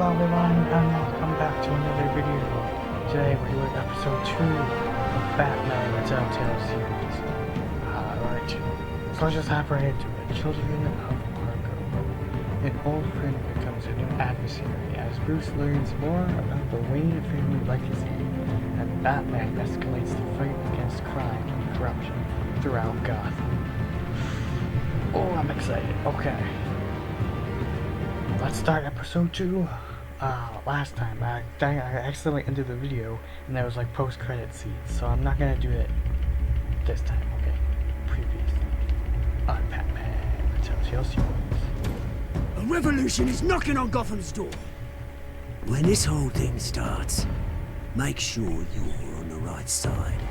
Hello everyone, and welcome back to another video. Today we're doing episode 2 of Batman the TellTale series. Alright, so let's just hop right into it. Children of ARKHAM. An old friend becomes a new adversary as Bruce learns more about the Wayne family legacy, and Batman escalates the fight against crime and corruption throughout Gotham. Oh, I'm excited. Okay. Let's start episode 2. Last time I accidentally ended the video and there was like post-credit scenes, so I'm not gonna do it this time. Okay, previously on Batman the TellTale series. A revolution is knocking on Gotham's door. When this whole thing starts, make sure you're on the right side.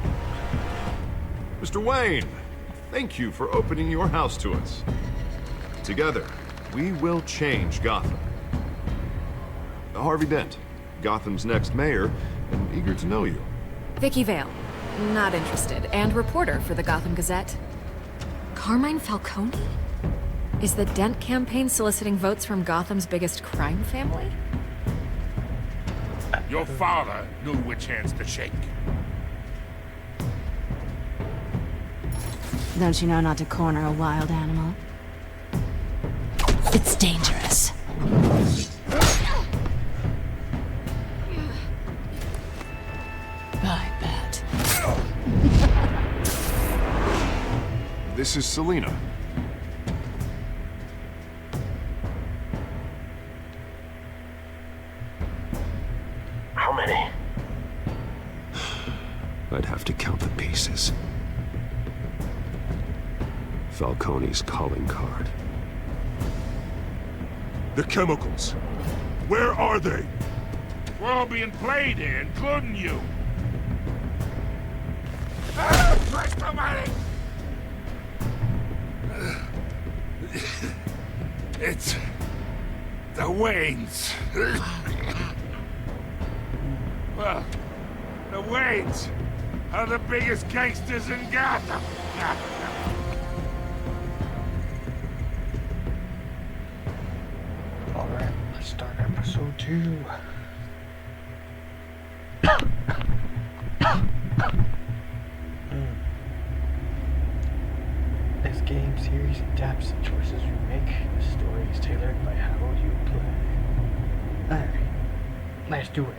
Mr. Wayne, thank you for opening your house to us. Together, we will change Gotham. Harvey Dent, Gotham's next mayor, and eager to know you. Vicky Vale, not interested, and reporter for the Gotham Gazette. Carmine Falcone? Is the Dent campaign soliciting votes from Gotham's biggest crime family? Your father knew which hands to shake. Don't you know not to corner a wild animal? It's dangerous. I bet. This is Selina. How many? I'd have to count the pieces. Falcone's calling card. The chemicals. Where are they? We're all being played here, including you. Where's the money? It's the Waynes. Well, the Waynes are the biggest gangsters in Gotham. Alright, let's start episode 2. This game series adapts the choices you make. The story is tailored by how you play. Alright, let's do it.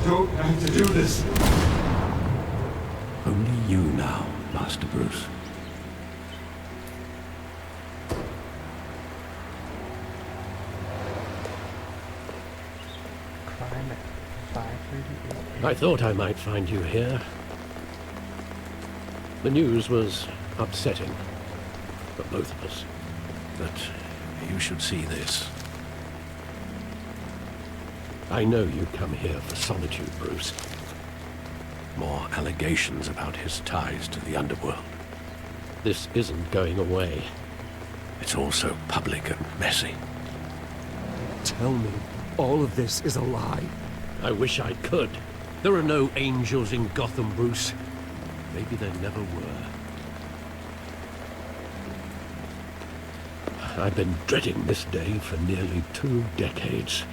Don't have to do this. Only you now, Master Bruce. Crime at 5:38. I thought I might find you here. The news was upsetting for both of us. But you should see this. I know you come here for solitude, Bruce. More allegations about his ties to the underworld. This isn't going away. It's also public and messy. Tell me, all of this is a lie. I wish I could. There are no angels in Gotham, Bruce. Maybe there never were. I've been dreading this day for nearly 2 decades.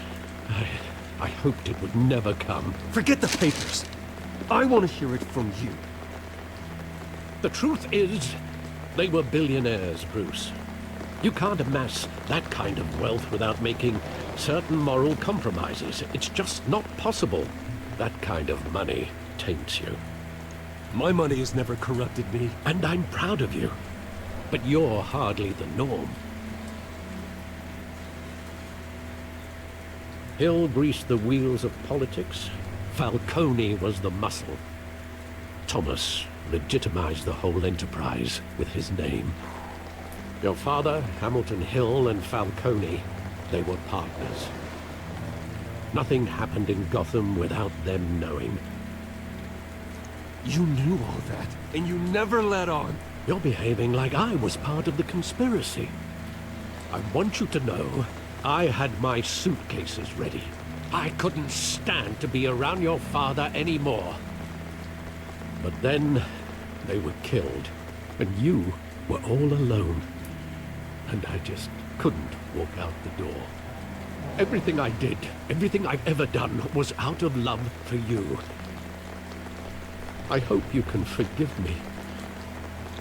I hoped it would never come. Forget the papers. I want to hear it from you. The truth is, they were billionaires, Bruce. You can't amass that kind of wealth without making certain moral compromises. It's just not possible. That kind of money taints you. My money has never corrupted me. And I'm proud of you. But you're hardly the norm. Hill greased the wheels of politics. Falcone was the muscle. Thomas legitimized the whole enterprise with his name. Your father, Hamilton Hill, and Falcone, they were partners. Nothing happened in Gotham without them knowing. You knew all that, and you never let on. You're behaving like I was part of the conspiracy. I want you to know, I had my suitcases ready. I couldn't stand to be around your father anymore. But then, they were killed, and you were all alone. And I just couldn't walk out the door. Everything I did, everything I've ever done, was out of love for you. I hope you can forgive me.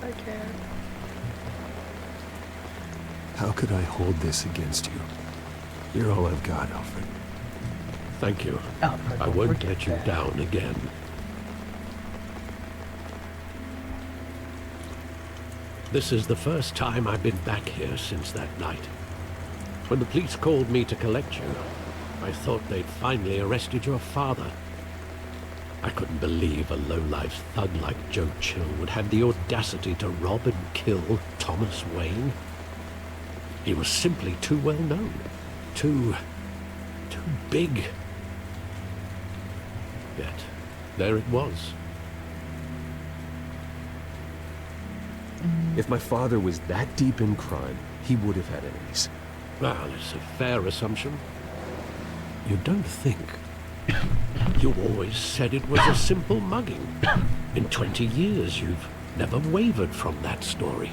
I can. How could I hold this against you? You're all I've got, Alfred. Thank you. Alfred, I don't won't forget let you that. down again. This is the first time I've been back here since that night. When the police called me to collect you, I thought they'd finally arrested your father. I couldn't believe a low-life thug like Joe Chill would have the audacity to rob and kill Thomas Wayne. He was simply too well known. Too big. Yet, there it was. If my father was that deep in crime, he would have had enemies. Well, it's a fair assumption. You don't think. You always said it was a simple mugging. In 20 years, you've never wavered from that story.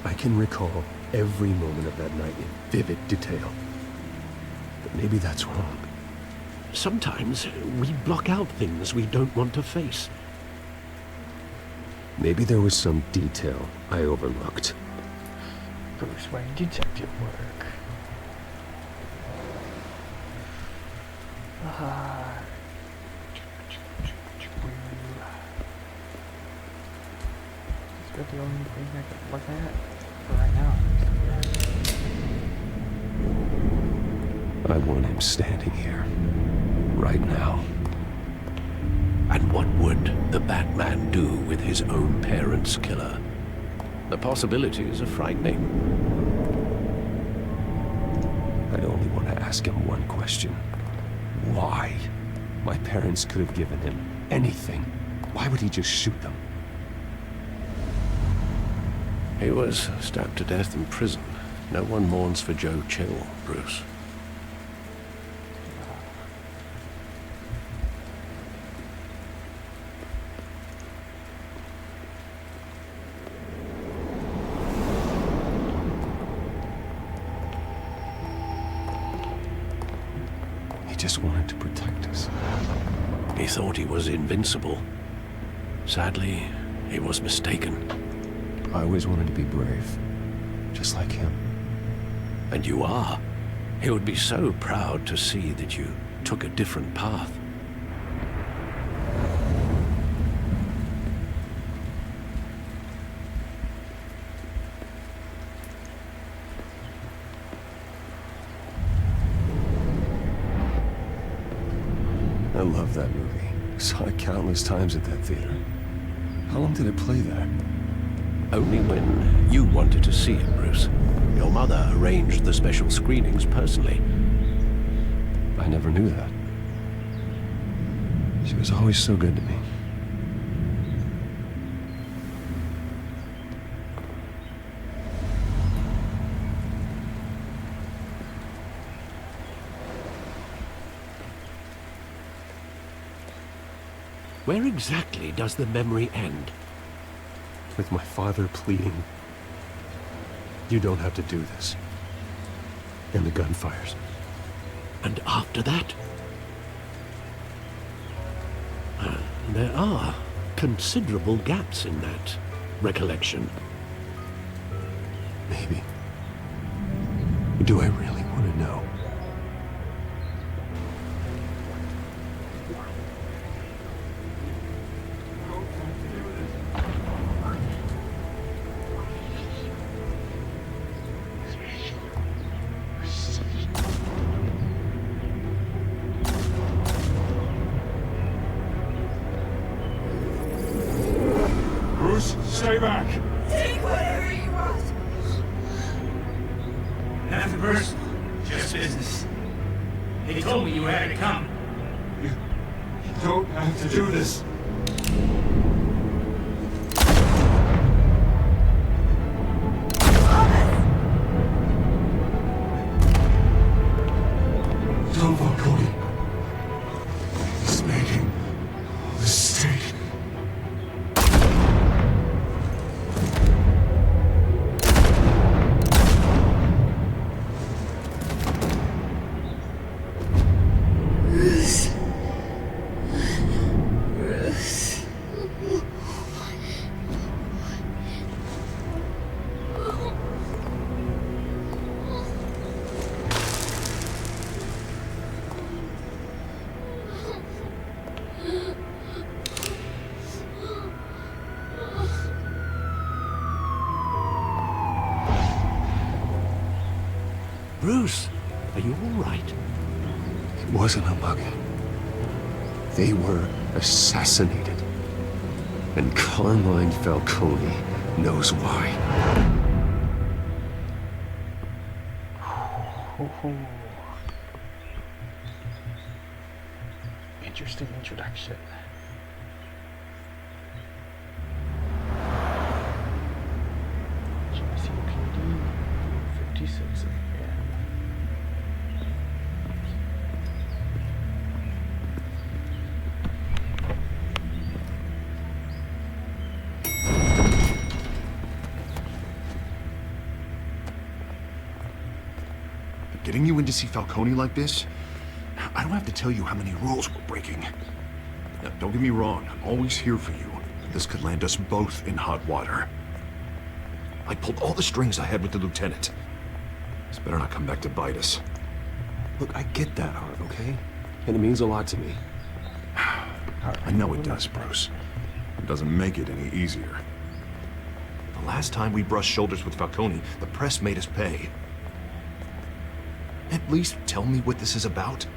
I can recall every moment of that night in vivid detail. But maybe that's wrong. Sometimes we block out things we don't want to face. Maybe there was some detail I overlooked. Bruce Wayne detective work. Is that the only thing I can look at for right now? I want him standing here. Right now. And what would the Batman do with his own parents' killer? The possibilities are frightening. I'd only want to ask him one question. Why? My parents could have given him anything. Why would he just shoot them? He was stabbed to death in prison. No one mourns for Joe Chill, Bruce. He just wanted to protect us. He thought he was invincible. Sadly, he was mistaken. I always wanted to be brave. Just like him. And you are. He would be so proud to see that you took a different path. I love that movie. Saw it countless times at that theater. How long did it play there? Only when you wanted to see it, Bruce. Your mother arranged the special screenings personally. I never knew that. She was always so good to me. Where exactly does the memory end? With my father pleading, "You don't have to do this." And the gun fires. And after that? There are considerable gaps in that recollection. Maybe. Do I really want to know? Bruce, stay back. Take whatever you want. Nothing personal, just business. They told me you had it coming. You don't have to do this. Don't fuck Cody. He's making a mistake. Bruce, are you all right? It wasn't a bug. They were assassinated. And Carmine Falcone knows why. Interesting introduction. GCPD 56 AM. Getting you in to see Falcone like this? I don't have to tell you how many rules we're breaking. Now, don't get me wrong, I'm always here for you. This could land us both in hot water. I pulled all the strings I had with the lieutenant. This better not come back to bite us. Look, I get that, Harv, okay? And it means a lot to me. I know it does, Bruce. It doesn't make it any easier. The last time we brushed shoulders with Falcone, the press made us pay. At least tell me what this is about.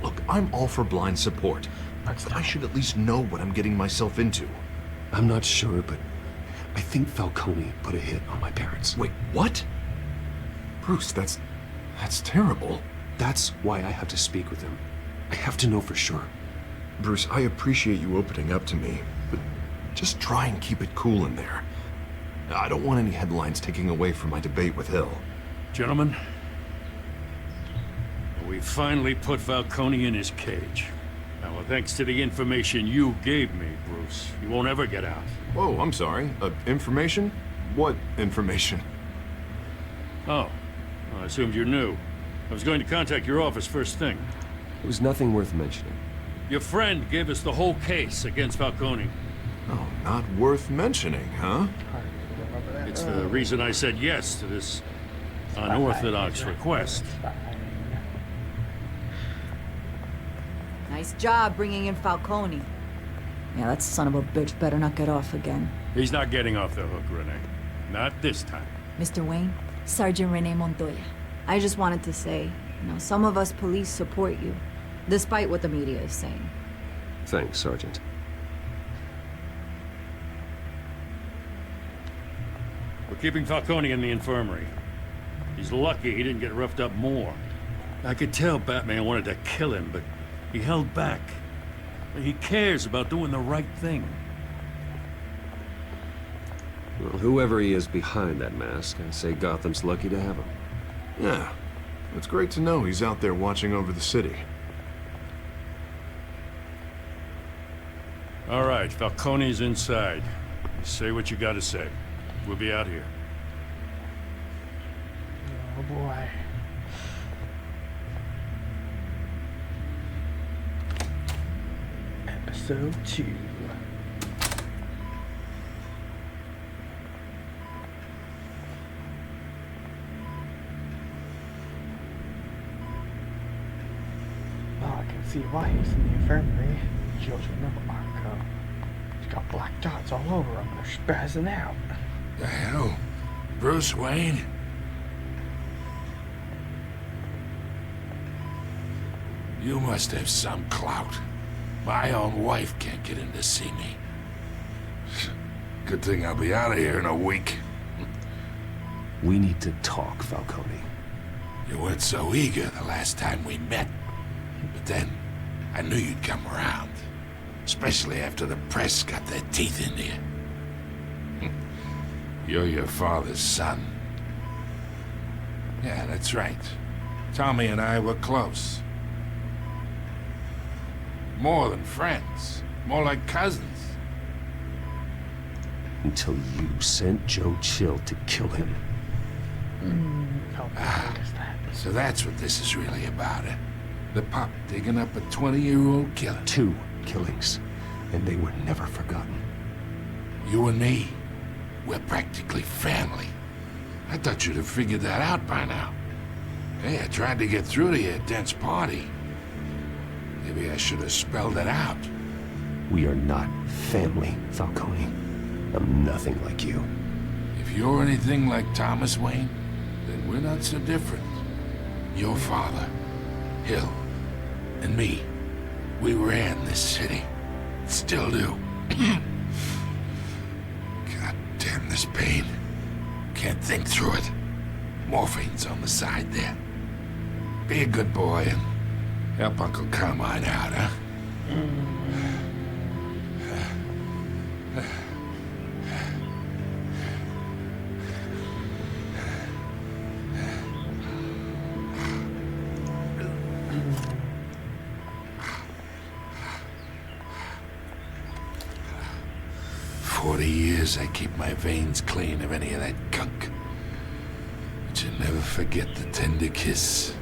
Look, I'm all for blind support, but I should at least know what I'm getting myself into. I'm not sure, but I think Falcone put a hit on my parents. Wait, what? Bruce, that's terrible. That's why I have to speak with him. I have to know for sure. Bruce, I appreciate you opening up to me, but just try and keep it cool in there. I don't want any headlines taking away from my debate with Hill. Gentlemen, we finally put Falcone in his cage. Now, thanks to the information you gave me, Bruce, you won't ever get out. Whoa, I'm sorry. Information? What information? Oh, well, I assumed you knew. I was going to contact your office first thing. It was nothing worth mentioning. Your friend gave us the whole case against Falcone. Oh, not worth mentioning, huh? It's the reason I said yes to this unorthodox request. Nice job bringing in Falcone. Yeah, that son of a bitch better not get off again. He's not getting off the hook, Renee. Not this time. Mr. Wayne, Sergeant Renee Montoya. I just wanted to say, some of us police support you, despite what the media is saying. Thanks, Sergeant. We're keeping Falcone in the infirmary. He's lucky he didn't get roughed up more. I could tell Batman wanted to kill him, but he held back. He cares about doing the right thing. Well, whoever he is behind that mask, I say Gotham's lucky to have him. Yeah, it's great to know he's out there watching over the city. All right, Falcone's inside. You say what you gotta say. We'll be out here. Oh boy. Episode 2. Well, I can see why he's in the infirmary. Children of ARKHAM. He's got black dots all over him. They're spazzing out. The hell? Bruce Wayne? You must have some clout. My own wife can't get in to see me. Good thing I'll be out of here in a week. We need to talk, Falcone. You weren't so eager the last time we met. But then, I knew you'd come around. Especially after the press got their teeth into you. You're your father's son. Yeah, that's right. Tommy and I were close. More than friends. More like cousins. Until you sent Joe Chill to kill him. So that's what this is really about, eh? The pup digging up a 20-year-old killer. 2 killings, and they were never forgotten. You and me, we're practically family. I thought you'd have figured that out by now. Hey, I tried to get through to you at Dent's party. Maybe I should have spelled it out. We are not family, Falcone. I'm nothing like you. If you're anything like Thomas Wayne, then we're not so different. Your father, Hill, and me, we ran this city. Still do. God damn this pain. Can't think through it. Morphine's on the side there. Be a good boy and help Uncle Carmine out, huh? 40 years I keep my veins clean of any of that gunk. But you'll never forget the tender kiss.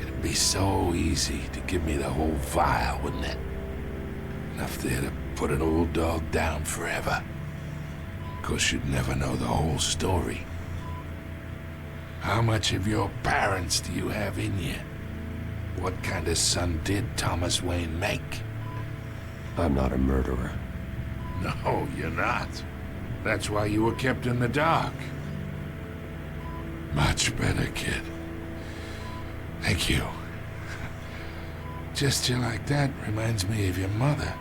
It'd be so easy to give me the whole vial, wouldn't it? Enough there to put an old dog down forever. Of course, you'd never know the whole story. How much of your parents do you have in you? What kind of son did Thomas Wayne make? I'm not a murderer. No, you're not. That's why you were kept in the dark. Much better, kid. Thank you. Gesture like that reminds me of your mother.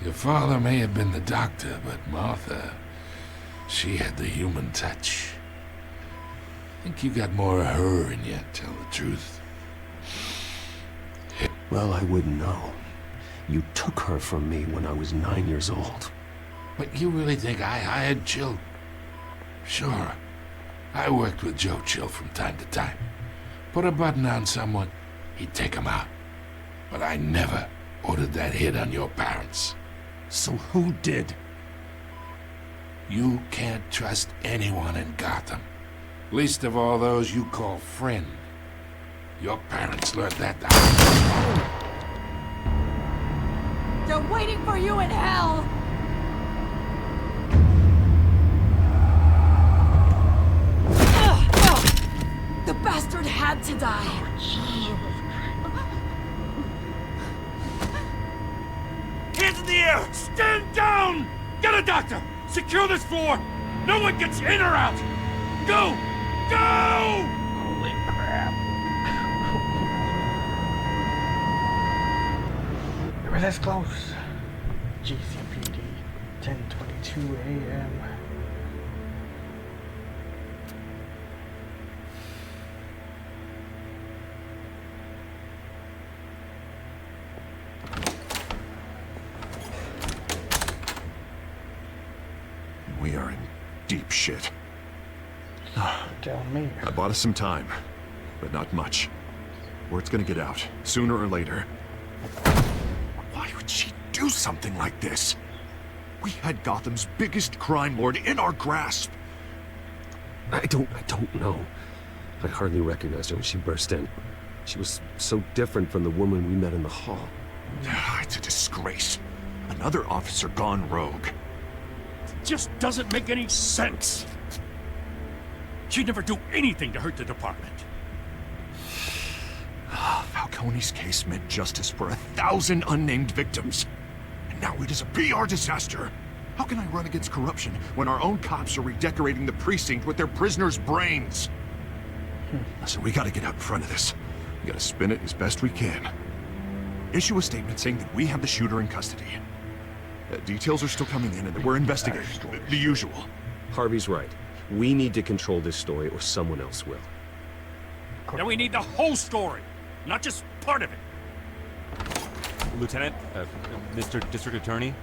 Your father may have been the doctor, but Martha, she had the human touch. I think you got more of her in you, tell the truth. Well, I wouldn't know. You took her from me when I was 9 years old. But you really think I hired Chill? Sure. I worked with Joe Chill from time to time. Put a button on someone, he'd take him out. But I never ordered that hit on your parents. So who did? You can't trust anyone in Gotham. Least of all those you call friend. Your parents learned that the They're waiting for you in hell! The bastard had to die! Hands in the air! Stand down! Get a doctor! Secure this floor! No one gets in or out! Go! Go! Holy crap. We're this close. GCPD, 10:22 a.m. We are in deep shit. Tell me. I bought us some time, but not much. Word's gonna get out, sooner or later. Why would she do something like this? We had Gotham's biggest crime lord in our grasp. I don't know. I hardly recognized her when she burst in. She was so different from the woman we met in the hall. It's a disgrace. Another officer gone rogue. Just doesn't make any sense. She'd never do anything to hurt the department. Falcone's case meant justice for 1,000 unnamed victims. And now it is a PR disaster. How can I run against corruption when our own cops are redecorating the precinct with their prisoners' brains? Listen, we gotta get out in front of this. We gotta spin it as best we can. Issue a statement saying that we have the shooter in custody. Details are still coming in and that we're investigating. The usual. Harvey's right. We need to control this story or someone else will. Then we need the whole story, not just part of it. Lieutenant, Mr. District Attorney,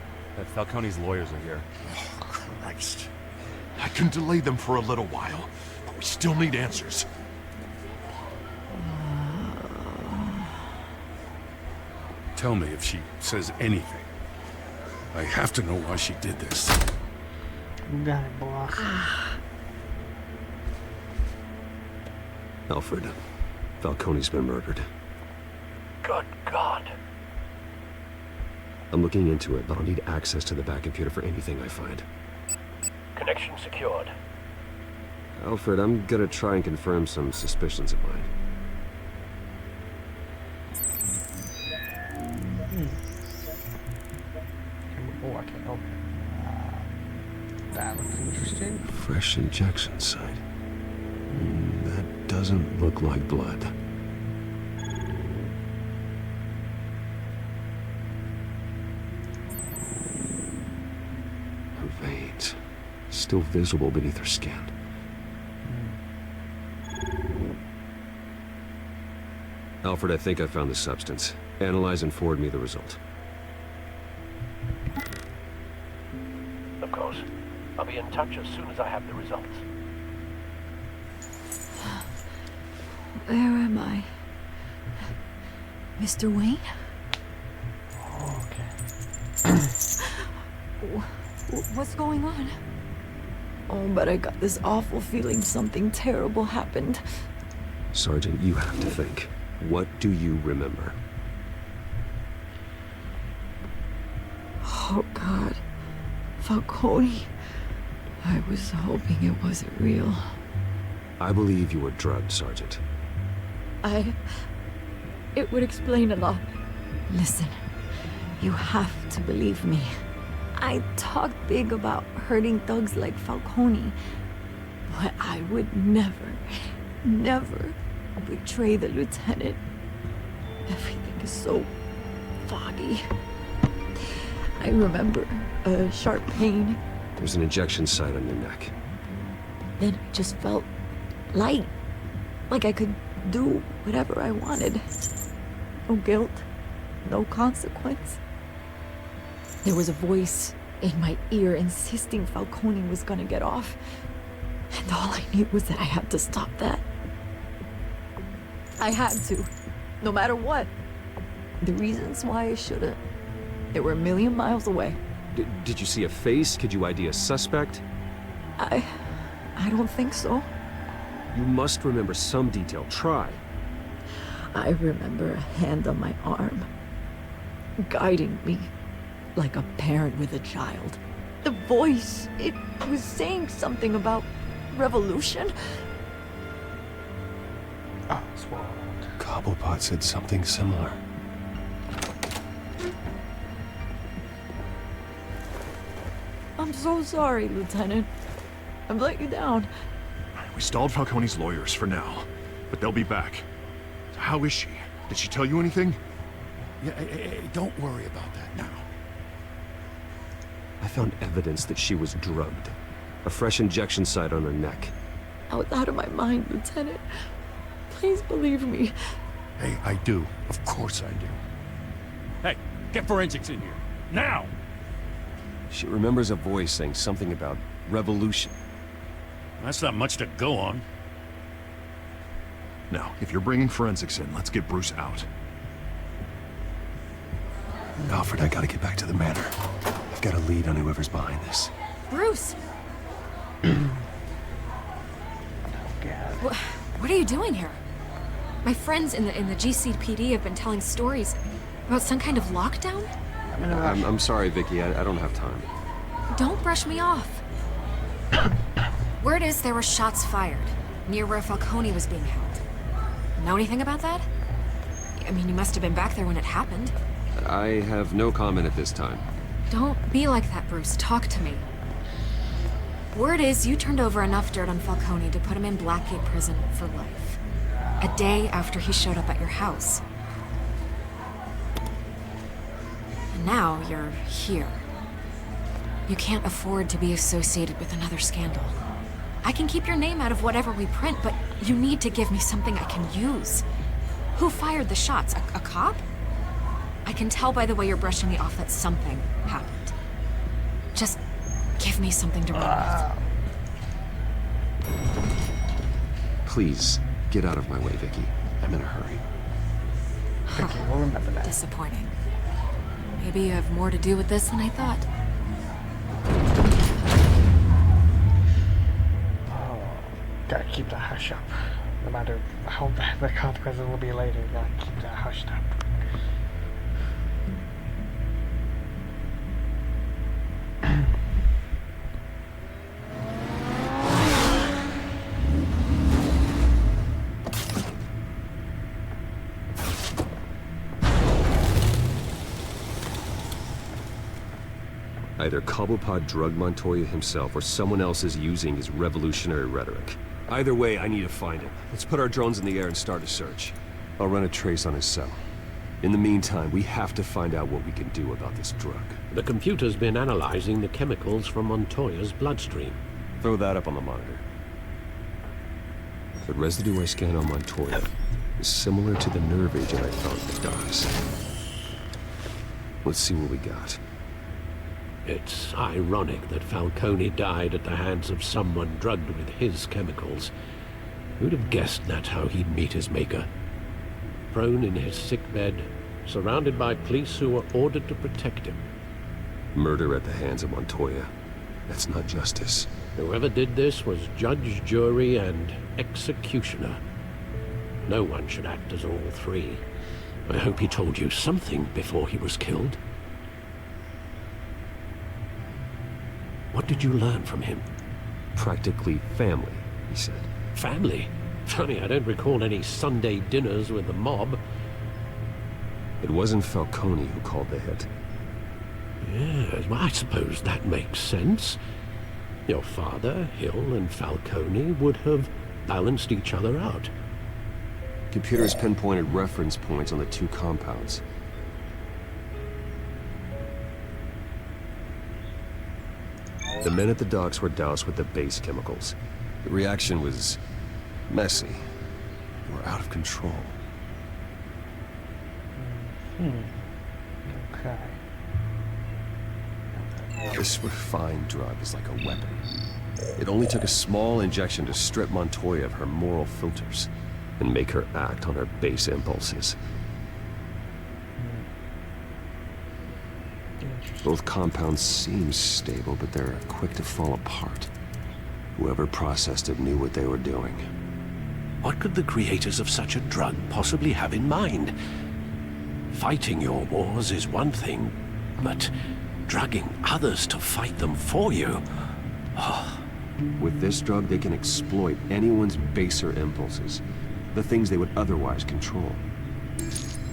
Falcone's lawyers are here. Oh, Christ. I can delay them for a little while, but we still need answers. Tell me if she says anything. I have to know why she did this. You got it, boss. Alfred, Falcone's been murdered. Good God. I'm looking into it, but I'll need access to the back computer for anything I find. Connection secured. Alfred, I'm gonna try and confirm some suspicions of mine. Oh, I can't open it. That looks interesting. Fresh injection site. That doesn't look like blood. Her veins, still visible beneath her skin. Alfred, I think I found the substance. Analyze and forward me the result. Of course. I'll be in touch as soon as I have the results. Where am I? Mr. Wayne? Okay. What's going on? Oh, but I got this awful feeling something terrible happened. Sergeant, you have to think. What do you remember? Oh, God. Falcone. I was hoping it wasn't real. I believe you were drugged, Sergeant. It would explain a lot. Listen, you have to believe me. I talked big about hurting thugs like Falcone, but I would never betray the lieutenant. Everything is so foggy. I remember a sharp pain. There's an injection site on your neck. Then I just felt light, like I could do whatever I wanted. No guilt, no consequence. There was a voice in my ear insisting Falcone was gonna get off. And all I knew was that I had to stop that. I had to, no matter what. The reasons why I shouldn't, they were a million miles away. Did you see a face? Could you ID a suspect? I don't think so. You must remember some detail. Try. I remember a hand on my arm, guiding me like a parent with a child. The voice, it was saying something about revolution. Oh, swallowed. Cobblepot said something similar. I'm so sorry, Lieutenant. I've let you down. We stalled Falcone's lawyers for now, but they'll be back. How is she? Did she tell you anything? Yeah, don't worry about that now. I found evidence that she was drugged. A fresh injection site on her neck. I was out of my mind, Lieutenant. Please believe me. Hey, I do. Of course I do. Hey, get forensics in here. Now! She remembers a voice saying something about revolution. That's not much to go on. Now, if you're bringing forensics in, let's get Bruce out. Alfred, I gotta get back to the manor. I've got a lead on whoever's behind this. Bruce! God. What are you doing here? My friends in the GCPD have been telling stories about some kind of lockdown? I'm sorry, Vicky. I don't have time. Don't brush me off. Word is there were shots fired near where Falcone was being held. Know anything about that? I mean, you must have been back there when it happened. I have no comment at this time. Don't be like that, Bruce. Talk to me. Word is you turned over enough dirt on Falcone to put him in Blackgate Prison for life. A day after he showed up at your house. And now you're here. You can't afford to be associated with another scandal. I can keep your name out of whatever we print, but you need to give me something I can use. Who fired the shots? A cop? I can tell by the way you're brushing me off that something happened. Just give me something to run with. Please, get out of my way, Vicky. I'm in a hurry. Okay, we'll remember that. Disappointing. Maybe you have more to do with this than I thought. Oh, gotta keep that hush up. No matter how bad the consequences will be later, gotta keep that hushed up. Either Cobblepot drugged Montoya himself, or someone else is using his revolutionary rhetoric. Either way, I need to find him. Let's put our drones in the air and start a search. I'll run a trace on his cell. In the meantime, we have to find out what we can do about this drug. The computer's been analyzing the chemicals from Montoya's bloodstream. Throw that up on the monitor. The residue I scanned on Montoya is similar to the nerve agent I found in the docks. Let's see what we got. It's ironic that Falcone died at the hands of someone drugged with his chemicals. Who'd have guessed that's how he'd meet his maker? Prone in his sickbed, surrounded by police who were ordered to protect him. Murder at the hands of Montoya. That's not justice. Whoever did this was judge, jury, and executioner. No one should act as all three. I hope he told you something before he was killed. What did you learn from him? Practically family, he said. Family? Funny, I don't recall any Sunday dinners with the mob. It wasn't Falcone who called the hit. Yes, well, I suppose that makes sense. Your father, Hill, and Falcone would have balanced each other out. Computers pinpointed reference points on the two compounds. The men at the docks were doused with the base chemicals. The reaction was messy. They were out of control. Okay. This refined drug is like a weapon. It only took a small injection to strip Montoya of her moral filters and make her act on her base impulses. Both compounds seem stable, but they're quick to fall apart. Whoever processed it knew what they were doing. What could the creators of such a drug possibly have in mind? Fighting your wars is one thing, but drugging others to fight them for you? Oh. With this drug, they can exploit anyone's baser impulses, the things they would otherwise control.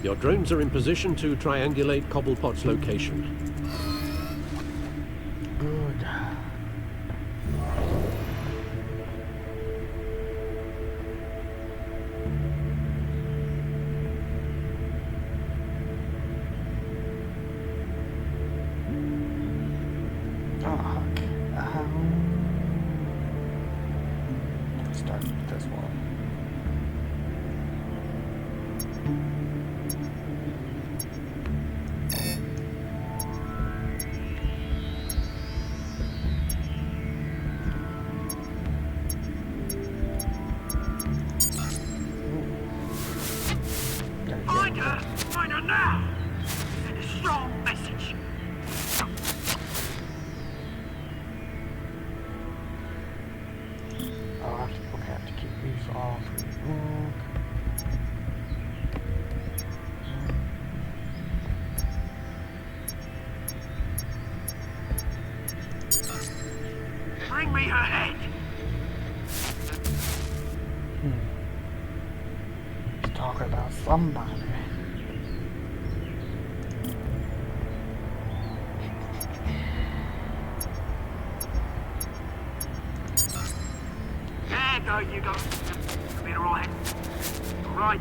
Your drones are in position to triangulate Cobblepot's location. Good. Oh, let's start with this one. Find her now! Send a strong message. I have to keep these all for the book. Bring me her head! Let's talk about somebody. There go, you go. Be alright. Alright.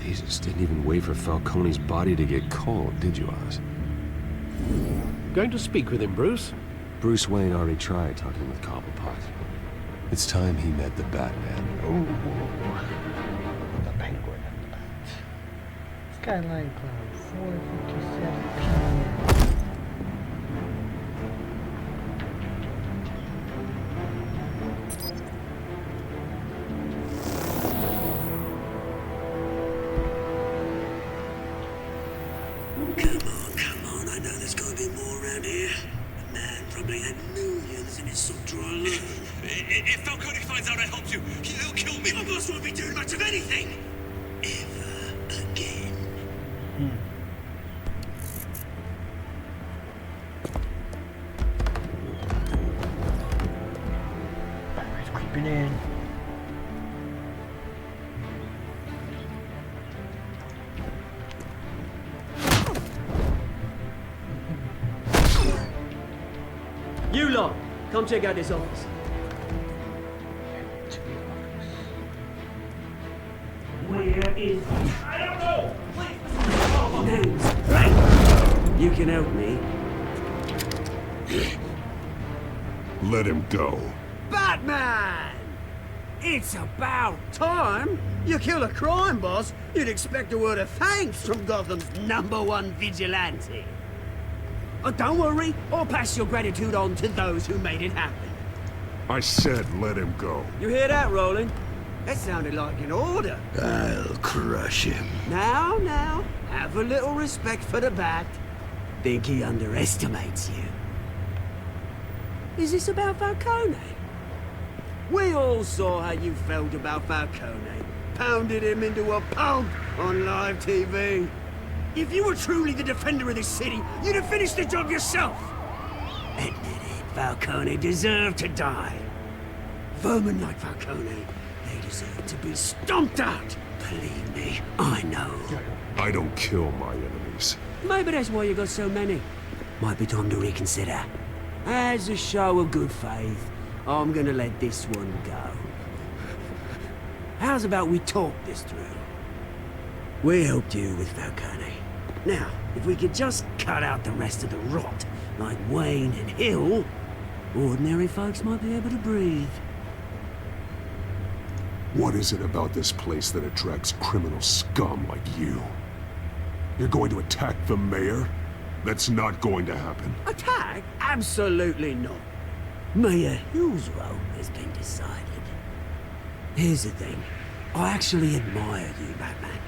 Jesus, didn't even wait for Falcone's body to get cold, did you, Oz? Going to speak with him, Bruce? Bruce Wayne already tried talking with Cobblepot. It's time he met the Batman. Ooh, the Penguin and the Bat. Skyline Club, 4:57 p.m. Come on, I know there's gotta be more around here. The man probably had millions in his sub-dry loan. If Falcone finds out I helped you, he'll kill me. My boss won't be doing much of anything. Ever again. Batman's creeping in. You lot, come check out this office. Where is he? I don't know! Name's Blake. You can help me. Let him go. Batman! It's about time. You kill a crime boss, you'd expect a word of thanks from Gotham's #1 vigilante. Oh, don't worry, I'll pass your gratitude on to those who made it happen. I said let him go. You hear that, Roland? That sounded like an order. I'll crush him. Now, have a little respect for the Bat. Think he underestimates you. Is this about Falcone? We all saw how you felt about Falcone. Pounded him into a pulp on live TV. If you were truly the defender of this city, you'd have finished the job yourself. Admit it, Falcone deserved to die. Vermin like Falcone, they deserve to be stomped out. Believe me, I know. I don't kill my enemies. Maybe that's why you got so many. Might be time to reconsider. As a show of good faith, I'm gonna let this one go. How's about we talk this through? We helped you with Falcone. Now, if we could just cut out the rest of the rot, like Wayne and Hill, ordinary folks might be able to breathe. What is it about this place that attracts criminal scum like you? You're going to attack the mayor? That's not going to happen. Attack? Absolutely not. Mayor Hill's role has been decided. Here's the thing. I actually admire you, Batman.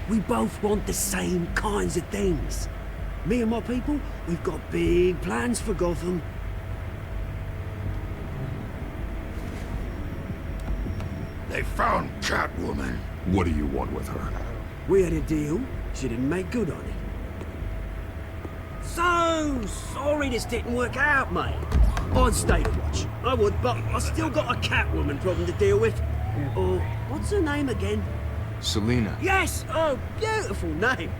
We both want the same kinds of things. Me and my people, we've got big plans for Gotham. They found Catwoman. What do you want with her? We had a deal. She didn't make good on it. So sorry this didn't work out, mate. I'd stay to watch. I would, but I still got a Catwoman problem to deal with. Or, what's her name again? Selina. Yes! Oh, beautiful name.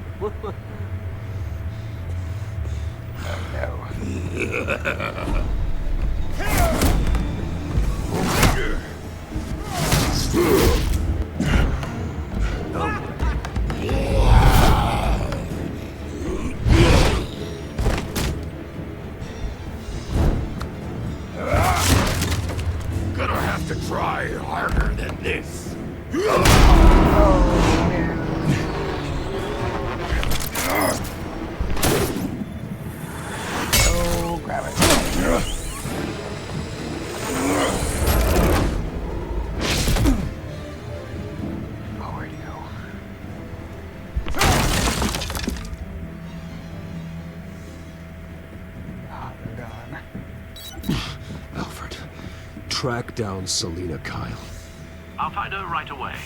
Gonna have to try harder than this. Oh, grab it. Oh, where'd he go? Ah, they're gone. Alfred, track down Selina Kyle. I'll find her right away.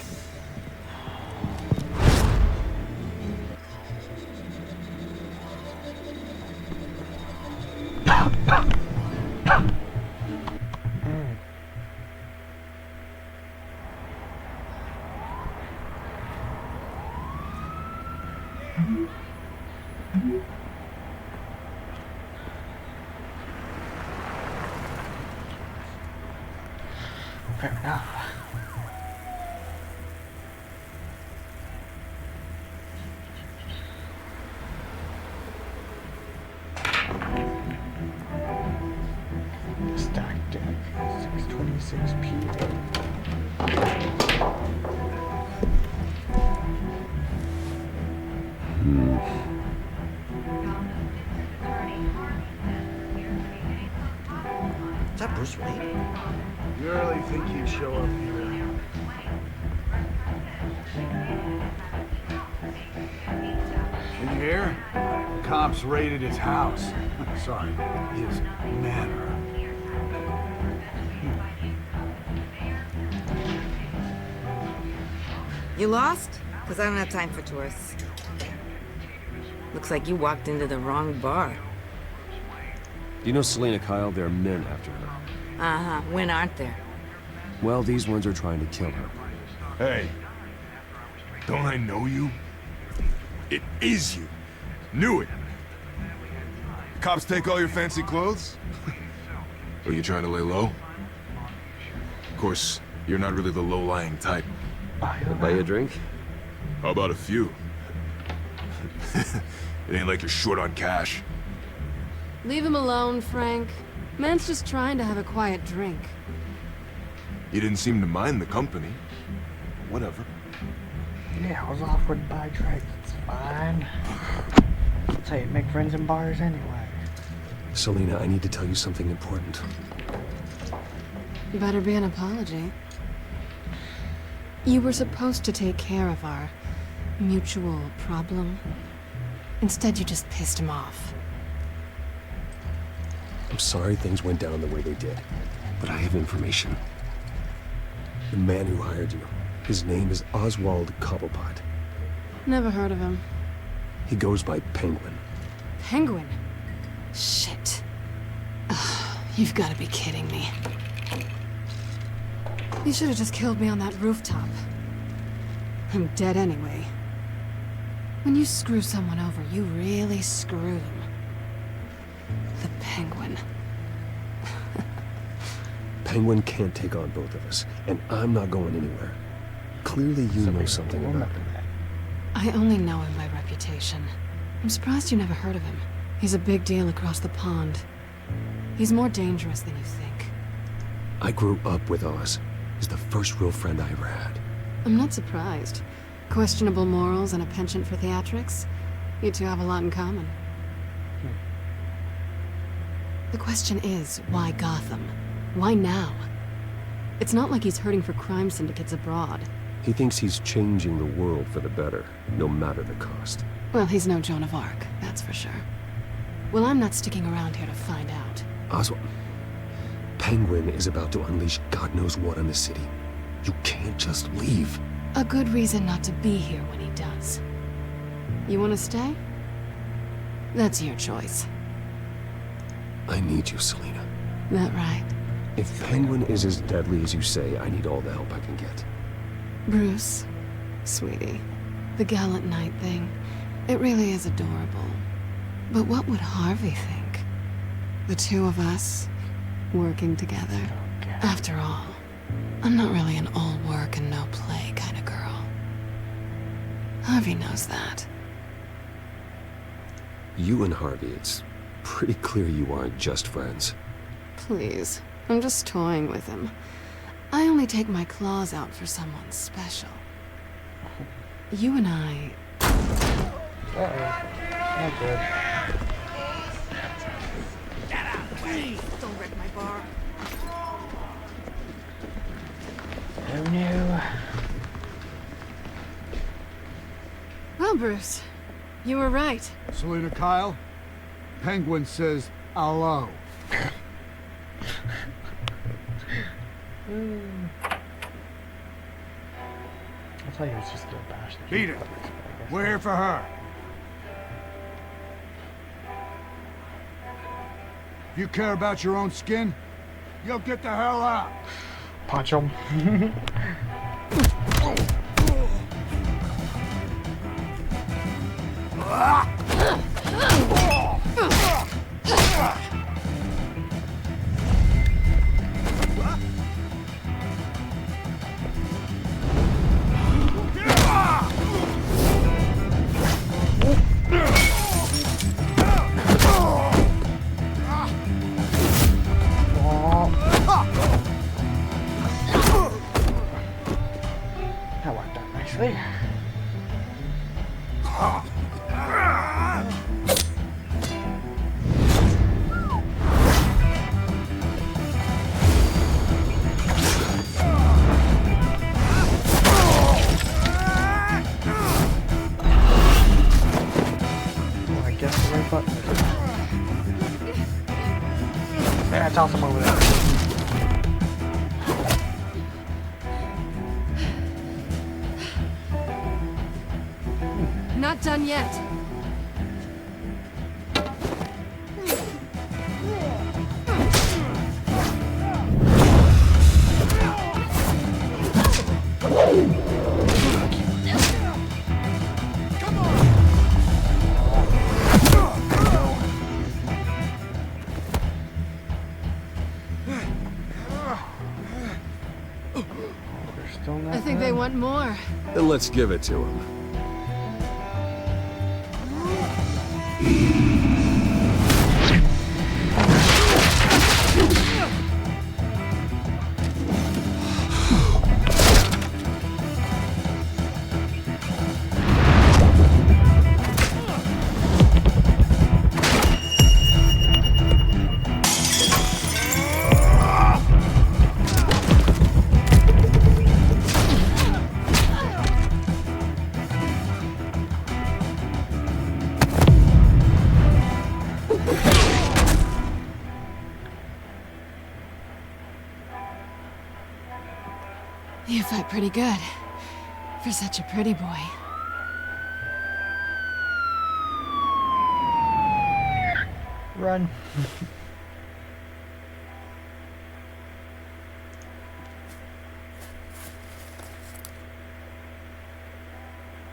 Fair enough. 6 p.m. Is that Bruce Wayne? You really think he'd show up here? Did you hear? Cops raided his house. Sorry, his manor. You lost? Because I don't have time for tourists. Looks like you walked into the wrong bar. Do you know Selena Kyle? There are men after her. Uh-huh. When aren't there? Well, these ones are trying to kill her. Hey, don't I know you? It is you. Knew it. Cops take all your fancy clothes? Are you trying to lay low? Of course, you're not really the low-lying type. Buy you a drink? How about a few? It ain't like you're short on cash. Leave him alone, Frank. Man's just trying to have a quiet drink. You didn't seem to mind the company. Whatever. Yeah, I was offered to buy drinks. It's fine. That's how you make friends in bars anyway. Selena, I need to tell you something important. Better be an apology. You were supposed to take care of our mutual problem. Instead, you just pissed him off. I'm sorry things went down the way they did, but I have information. The man who hired you, his name is Oswald Cobblepot. Never heard of him. He goes by Penguin. Penguin? Shit. Ugh, you've got to be kidding me. You should have just killed me on that rooftop. I'm dead anyway. When you screw someone over, you really screw them. The Penguin. Penguin can't take on both of us, and I'm not going anywhere. Clearly you know something about him. I only know him by reputation. I'm surprised you never heard of him. He's a big deal across the pond. He's more dangerous than you think. I grew up with Oz. He's the first real friend I ever had. I'm not surprised. Questionable morals and a penchant for theatrics. You two have a lot in common. The question is, why Gotham? Why now? It's not like he's hurting for crime syndicates abroad. He thinks he's changing the world for the better, no matter the cost. Well, he's no Joan of Arc, that's for sure. Well, I'm not sticking around here to find out. Oswald, Penguin is about to unleash God knows what on the city. You can't just leave. A good reason not to be here when he does. You want to stay? That's your choice. I need you, Selena. That right? If Penguin is as deadly as you say, I need all the help I can get. Bruce, sweetie, the gallant knight thing, it really is adorable. But what would Harvey think? The two of us, working together. After all, I'm not really an all work and no play kind of girl. Harvey knows that. You and Harvey, it's pretty clear you aren't just friends. Please, I'm just toying with him. I only take my claws out for someone special. You and I... Not good. Get out of the way! Don't wreck my bar. Oh no. Well, Bruce, you were right. Selena Kyle, Penguin says hello. I thought he was just gonna bash the Beat it. We're here for her. If you care about your own skin, you'll get the hell out. Punch him. nicely. Yeah, toss him over there. Not done yet. I think they want more. Then let's give it to him. You fight pretty good. For such a pretty boy. Run.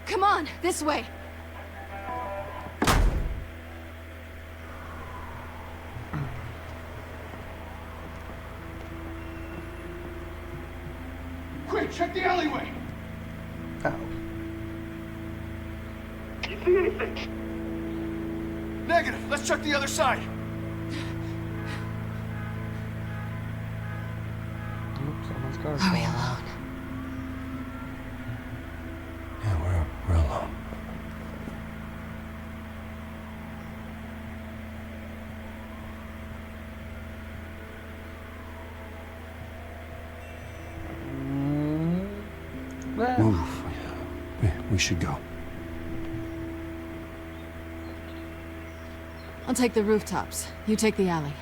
Come on, this way. Quick, check the alleyway! Oh. You see anything? Negative. Let's check the other side. Oops, someone's car. Are we alone? Yeah, we're alone. Move. We should go. I'll take the rooftops. You take the alley.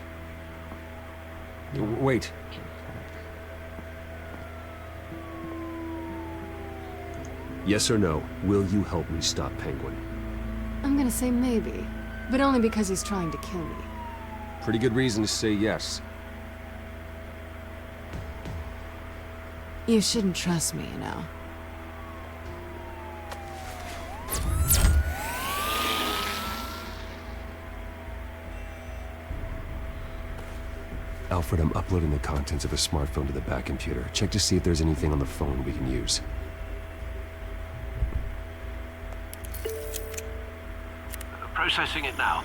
Wait. Yes or no, will you help me stop Penguin? I'm gonna say maybe, but only because he's trying to kill me. Pretty good reason to say yes. You shouldn't trust me, you know. Alfred, I'm uploading the contents of a smartphone to the back computer. Check to see if there's anything on the phone we can use. Processing it now.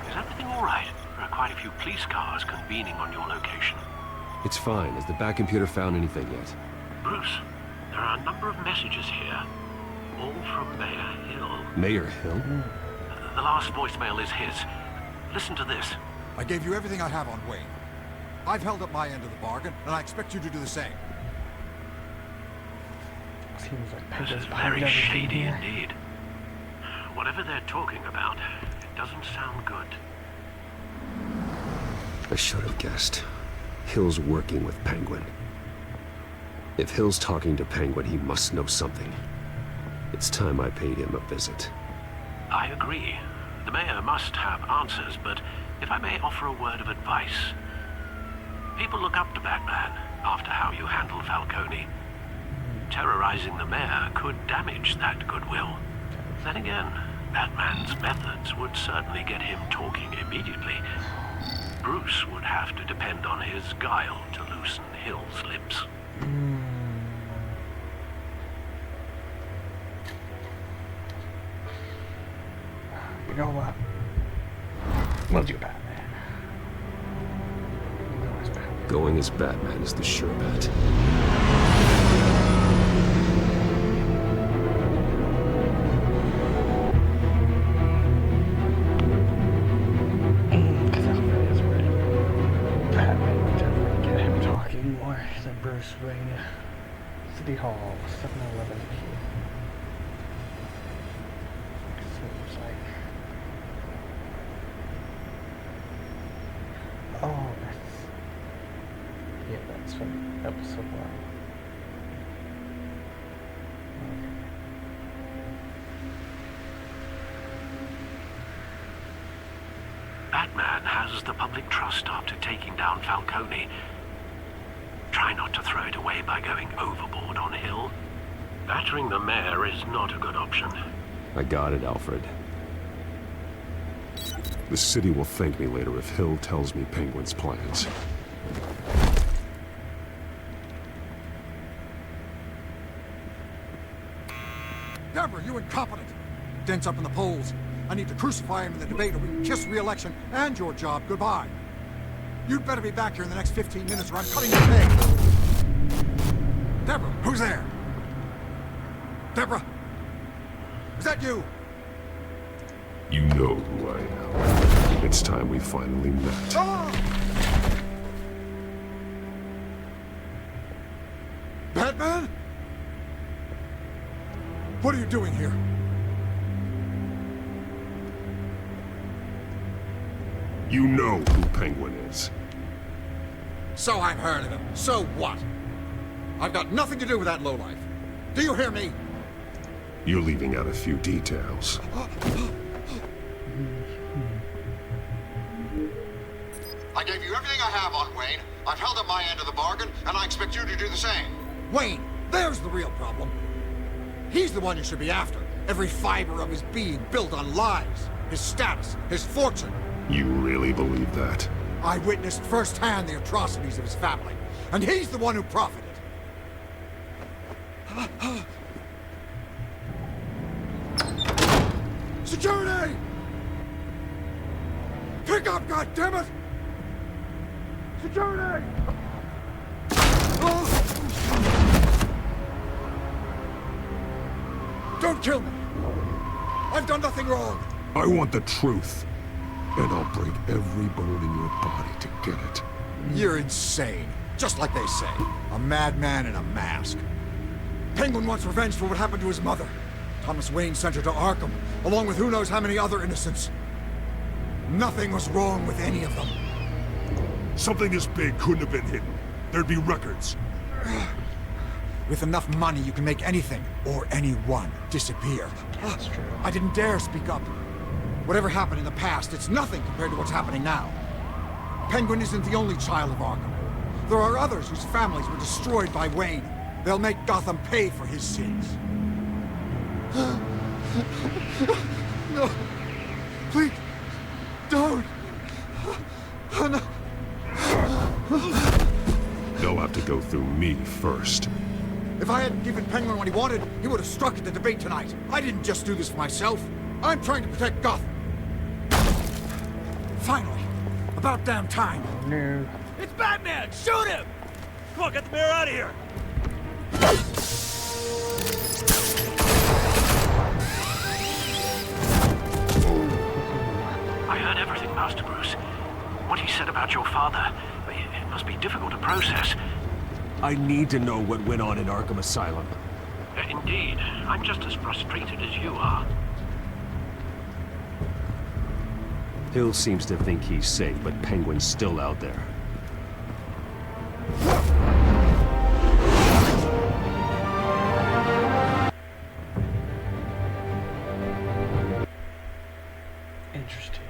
Is everything all right? There are quite a few police cars convening on your location. It's fine. Has the back computer found anything yet? Bruce, there are a number of messages here. All from Mayor Hill. Mayor Hill? The last voicemail is his. Listen to this. I gave you everything I have on Wayne. I've held up my end of the bargain, and I expect you to do the same. Seems like This Penguin's is behind very everything shady here. indeed. Whatever they're talking about, it doesn't sound good. I should have guessed. Hill's working with Penguin. If Hill's talking to Penguin, he must know something. It's time I paid him a visit. I agree. The mayor must have answers, but if I may offer a word of advice. People look up to Batman after how you handled Falcone. Terrorizing the mayor could damage that goodwill. Then again, Batman's methods would certainly get him talking immediately. Bruce would have to depend on his guile to loosen Hill's lips. You know what? We'll do Batman. Going as Batman is the sure bet. Episode 1. Batman has the public trust after taking down Falcone. Try not to throw it away by going overboard on Hill. Battering the mayor is not a good option. I got it, Alfred. The city will thank me later if Hill tells me Penguin's plans. Deborah, you incompetent! Dent's up in the polls. I need to crucify him in the debate or we can kiss re-election and your job goodbye. You'd better be back here in the next 15 minutes or I'm cutting your pay. Deborah, who's there? Deborah? Is that you? You know who I am. It's time we finally met. Batman? What are you doing here? You know who Penguin is. So I've heard of him. So what? I've got nothing to do with that lowlife. Do you hear me? You're leaving out a few details. I gave you everything I have on Wayne. I've held up my end of the bargain, and I expect you to do the same. Wayne, there's the real problem. He's the one you should be after. Every fiber of his being built on lies. His status, his fortune. You really believe that? I witnessed firsthand the atrocities of his family, and he's the one who profited. Security! Pick up, goddammit! Security! Don't kill me! I've done nothing wrong! I want the truth. And I'll break every bone in your body to get it. You're insane. Just like they say. A madman in a mask. Penguin wants revenge for what happened to his mother. Thomas Wayne sent her to Arkham, along with who knows how many other innocents. Nothing was wrong with any of them. Something this big couldn't have been hidden. There'd be records. With enough money, you can make anything, or anyone, disappear. That's true. I didn't dare speak up. Whatever happened in the past, it's nothing compared to what's happening now. Penguin isn't the only child of Arkham. There are others whose families were destroyed by Wayne. They'll make Gotham pay for his sins. No. Please. Don't. No. They'll have to go through me first. If I hadn't given Penguin what he wanted, he would have struck at the debate tonight. I didn't just do this for myself. I'm trying to protect Gotham. Finally. About damn time. No. It's Batman! Shoot him! Come on, get the mayor out of here! I heard everything, Master Bruce. What he said about your father, it must be difficult to process. I need to know what went on in Arkham Asylum. Indeed. I'm just as frustrated as you are. Hill seems to think he's safe, but Penguin's still out there. Interesting.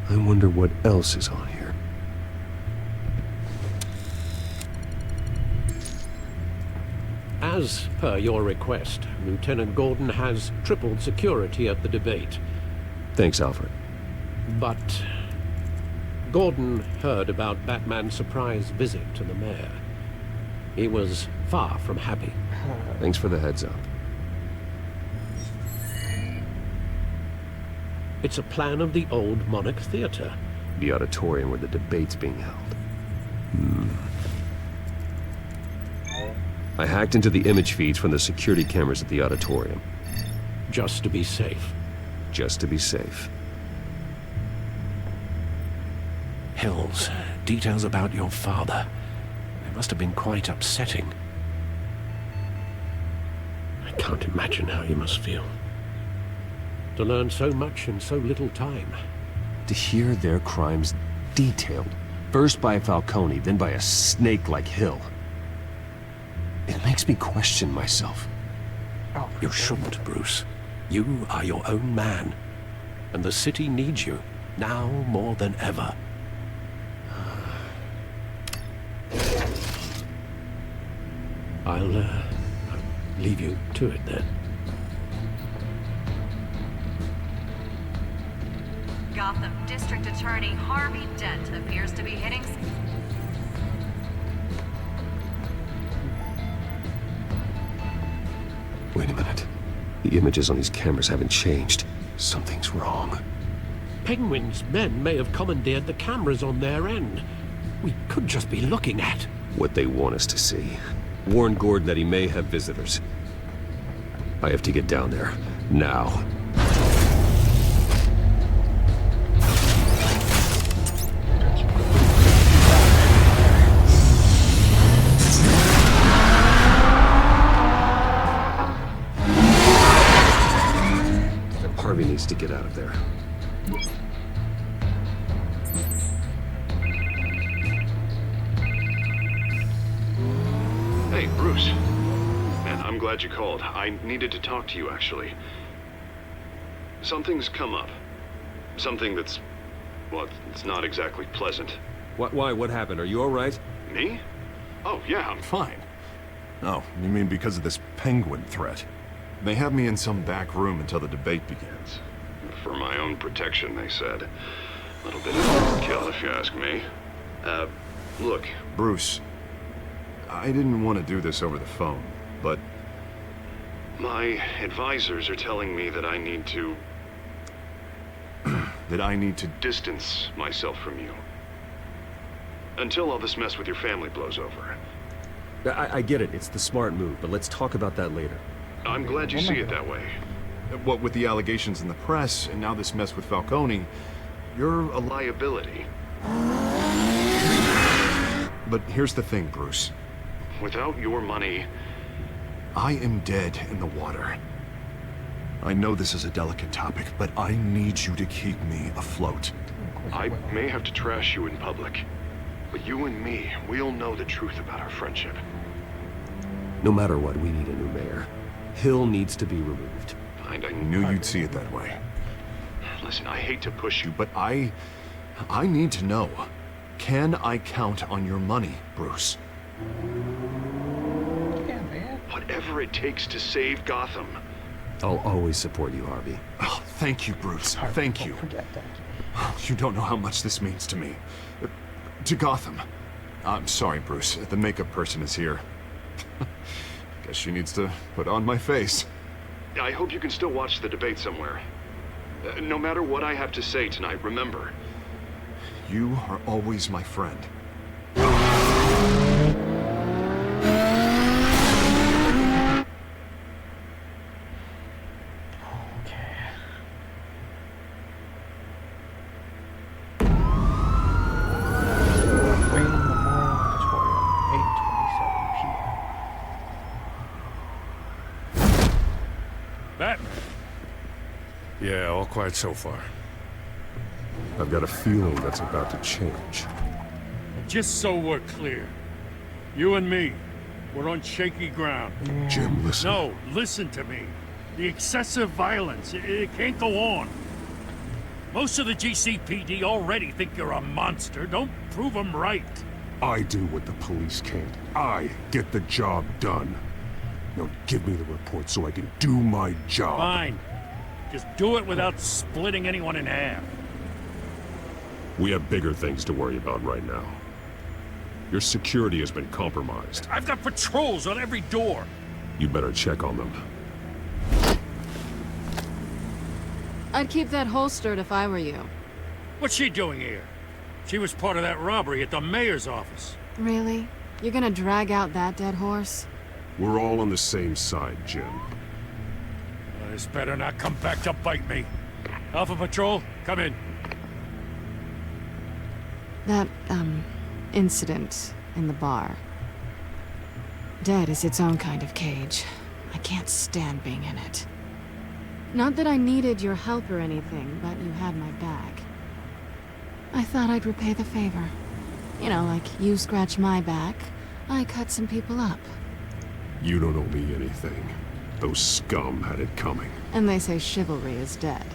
I wonder what else is on here. As per your request, Lieutenant Gordon has tripled security at the debate. Thanks, Alfred. But Gordon heard about Batman's surprise visit to the mayor. He was far from happy. Thanks for the heads up. It's a plan of the old Monarch Theater. The auditorium where the debate's being held. I hacked into the image feeds from the security cameras at the auditorium. Just to be safe. just to be safe. Hills, details about your father. It must have been quite upsetting. I can't imagine how you must feel. To learn so much in so little time. To hear their crimes detailed, first by Falcone, then by a snake like Hill. It makes me question myself. You shouldn't, Bruce. You are your own man. And the city needs you, now more than ever. I'll leave you to it then. Gotham District Attorney Harvey Dent appears to be hitting... Wait a minute. The images on these cameras haven't changed. Something's wrong. Penguin's men may have commandeered the cameras on their end. We could just be looking at... what they want us to see. Warn Gordon that he may have visitors. I have to get down there. Now. Harvey needs to get out of there. Hey, Bruce. Man, I'm glad you called. I needed to talk to you, actually. Something's come up. Something that's... well, it's not exactly pleasant. Why? What happened? Are you all right? Me? Oh, yeah, I'm fine. Oh, you mean because of this penguin threat? They have me in some back room until the debate begins. For my own protection, they said. A little bit of overkill, if you ask me. Look, Bruce, I didn't want to do this over the phone, but my advisors are telling me that I need to... that I need to distance myself from you. Until all this mess with your family blows over. I get it. It's the smart move, but let's talk about that later. I'm glad you see it that way. What with the allegations in the press, and now this mess with Falcone, you're a liability. But here's the thing, Bruce. Without your money, I am dead in the water. I know this is a delicate topic, but I need you to keep me afloat. I may have to trash you in public, but you and me, we'll know the truth about our friendship. No matter what, we need a new mayor. Hill needs to be removed. I knew you'd see it that way. Listen, I hate to push you, but I need to know. Can I count on your money, Bruce? Yeah, man. Whatever it takes to save Gotham. I'll always support you, Harvey. Oh, thank you, Bruce. Thank you. Don't forget that. You don't know how much this means to me. To Gotham. I'm sorry, Bruce. The makeup person is here. Guess she needs to put on my face. I hope you can still watch the debate somewhere. No matter what I have to say tonight, remember, you are always my friend. Yeah, all quiet so far. I've got a feeling that's about to change. Just so we're clear, you and me, we're on shaky ground. Jim, listen. No, listen to me. The excessive violence, it can't go on. Most of the GCPD already think you're a monster. Don't prove them right. I do what the police can't. I get the job done. Now give me the report so I can do my job. Fine. Just do it without splitting anyone in half. We have bigger things to worry about right now. Your security has been compromised. I've got patrols on every door. You better check on them. I'd keep that holstered if I were you. What's she doing here? She was part of that robbery at the mayor's office. Really? You're gonna drag out that dead horse? We're all on the same side, Jim. This better not come back to bite me. Alpha Patrol, come in. That, incident in the bar. Dead is its own kind of cage. I can't stand being in it. Not that I needed your help or anything, but you had my back. I thought I'd repay the favor. You know, like you scratch my back, I cut some people up. You don't owe me anything. Those scum had it coming. And they say chivalry is dead.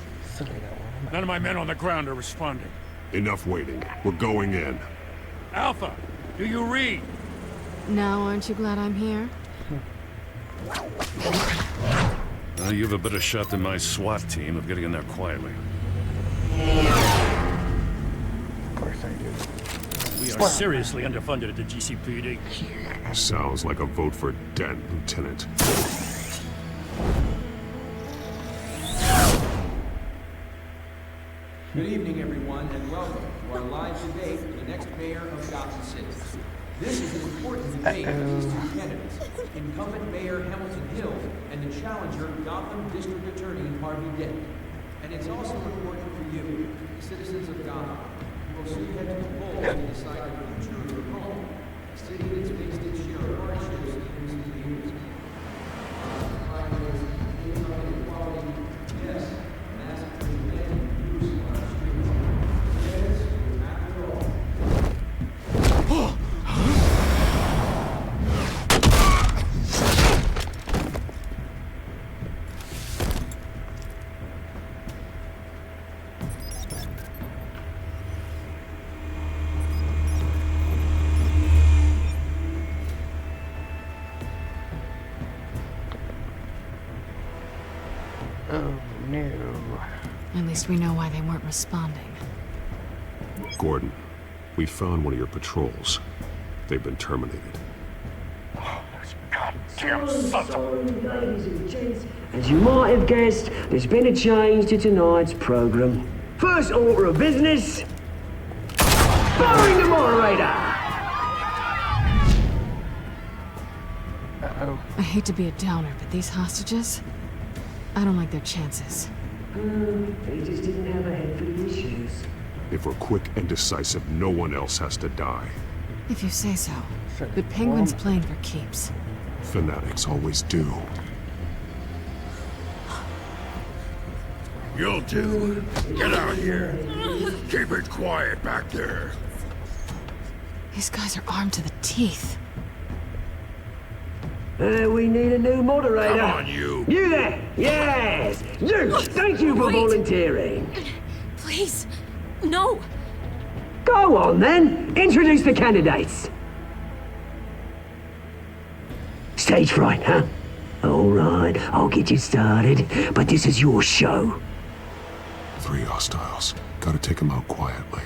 None of my men on the ground are responding. Enough waiting. We're going in. Alpha, do you read? Now aren't you glad I'm here? You have a better shot than my SWAT team of getting in there quietly. Of course I do. We are seriously underfunded at the GCPD. Sounds like a vote for Dent, Lieutenant. Good evening, everyone, and welcome to our live debate for the next mayor of Gotham City. This is an important debate for these two candidates, incumbent Mayor Hamilton Hill and the challenger Gotham District Attorney Harvey Dent. And it's also important for you, the citizens of Gotham, who will soon head to the polls to decide the future of your home, a city that's faced its share of hardships in recent years. Crime rates, income inequality, yes, massive preventive abuse on our streets. Yes, after all. Oh, no. At least we know why they weren't responding. Gordon, we found one of your patrols. They've been terminated. Goddamn sons of... Ladies and gents, as you might have guessed, there's been a change to tonight's program. First order of business... firing the moderator! Uh-oh. I hate to be a downer, but these hostages... I don't like their chances. They just didn't have a head for the issues. If we're quick and decisive, no one else has to die. If you say so. But Penguin's playing for keeps. Fanatics always do. You'll do. Get out here. Keep it quiet back there. These guys are armed to the teeth. We need a new moderator. Come on, you. You there! Yes! You! Thank you for volunteering. Please, no. Go on, then. Introduce the candidates. Stage fright, huh? All right, I'll get you started, but this is your show. 3 hostiles. Gotta take them out quietly.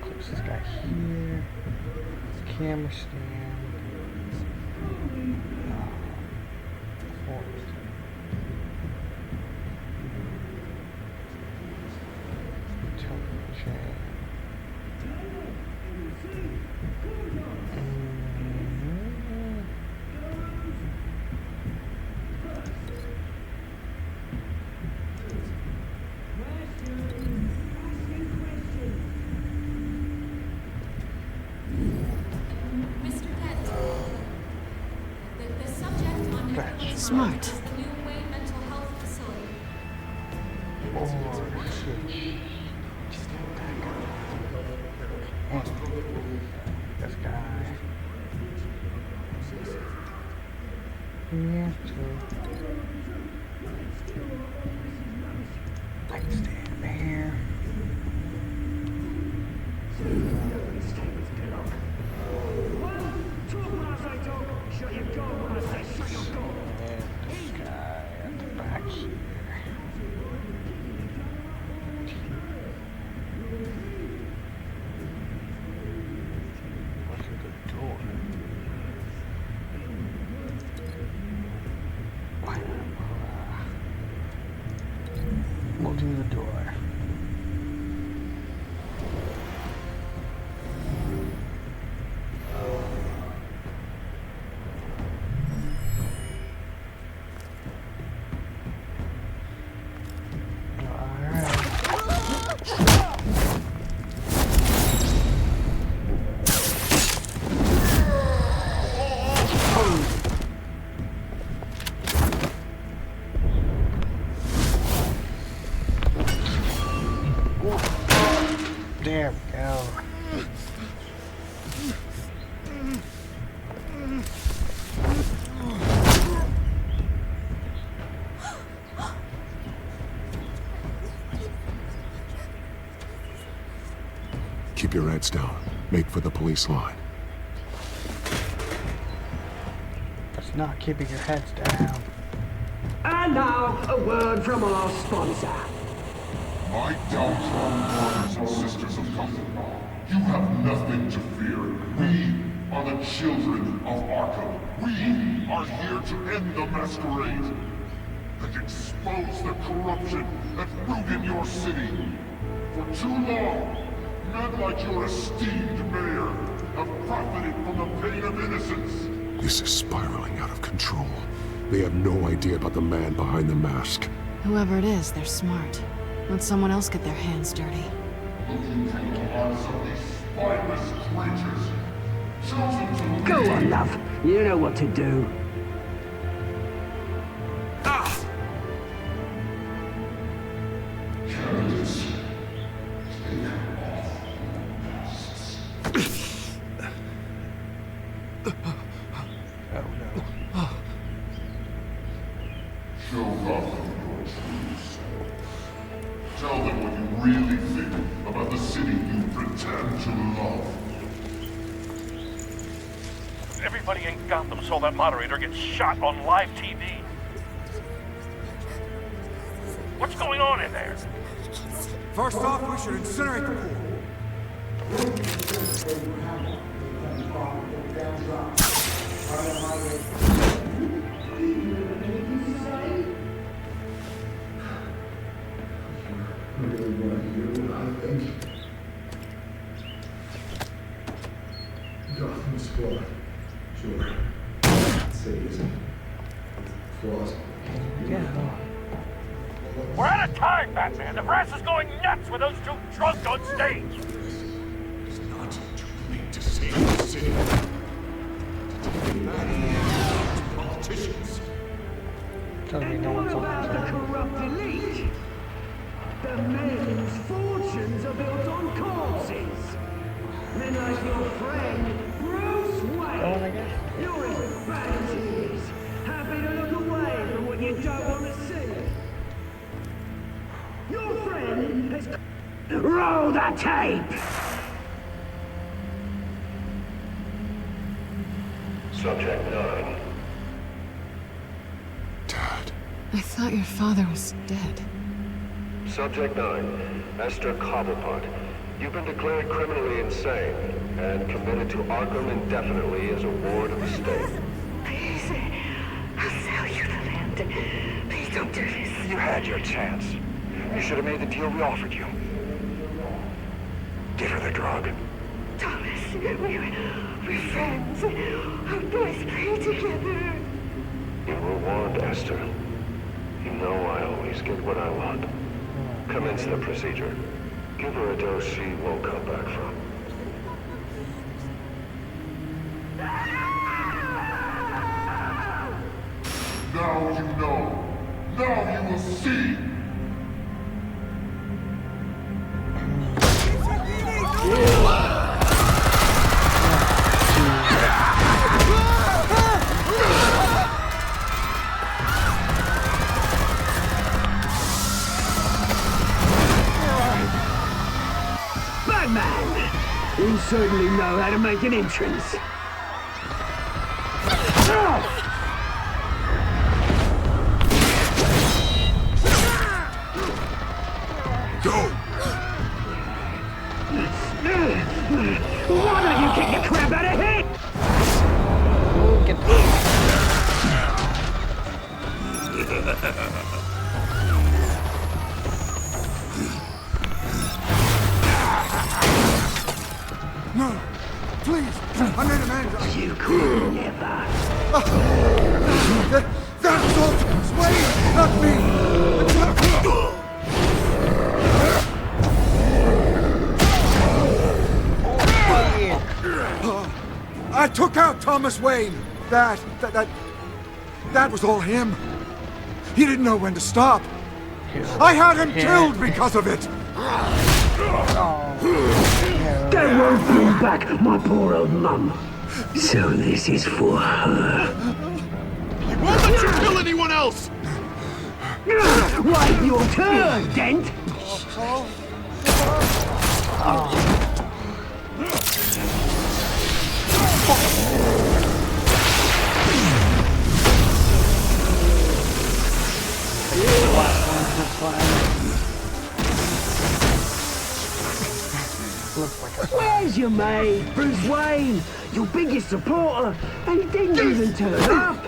Closest guy here. Camera stand. Television. Smart. This guy. Yeah, light stand there. Shut your door when I say shut your door. This guy at the back here. Look at the door. Wow. through the door. There we go. Keep your heads down. Make for the police line. It's not keeping your heads down. And now, a word from our sponsor. My downtrodden brothers and sisters of Gotham, you have nothing to fear. We are the children of Arkham. We are here to end the masquerade and expose the corruption that rooted your city. For too long, men like your esteemed mayor have profited from the pain of innocence. This is spiraling out of control. They have no idea about the man behind the mask. Whoever it is, they're smart. Let someone else get their hands dirty. Looking through the hearts of these spineless creatures, chosen to Go on, love. You know what to do. Candidates, take off masks. Show Gotham your true self. Tell them what you really think about the city you pretend to love. Everybody in Gotham saw that moderator get shot on live TV. What's going on in there? First off, we should incinerate the pool. Gotham Squad. Sure. Say easy. Flaws. Yeah. We're out of time, Batman. The brass is going nuts with those two drunk on stage. It's not too late to save the city. To take it back to politicians. And what about the corrupt elite? The men whose fortunes are built on corpses. Men like your friend, Bruce Wayne. You're as bad as he is. Happy to look away from what you don't want to see. Your friend has... Roll the tape! Subject 9. I thought your father was dead. Subject 9, Esther Cobblepot. You've been declared criminally insane and committed to Arkham indefinitely as a ward of the state. Please, I'll sell you the land. Please don't do this. You had your chance. You should have made the deal we offered you. Give her the drug. Thomas, we're friends. Our boys play together. You were warned, Esther. You know I always get what I want. Commence the procedure. Give her a dose she won't come back from. Now you know. Now you will see. Batman! You certainly know how to make an entrance. Go! Why don't you kick the crap out of him? No! Please! I made amends! You could never. That was all Thomas Wayne, not me! I took out Thomas Wayne. That was all him. He didn't know when to stop. I had him killed because of it. That won't bring back my poor old mum. So this is for her. I won't let you kill anyone else! Wait your turn, Dent! Where's your mate, Bruce Wayne? Your biggest supporter, and he didn't even turn up.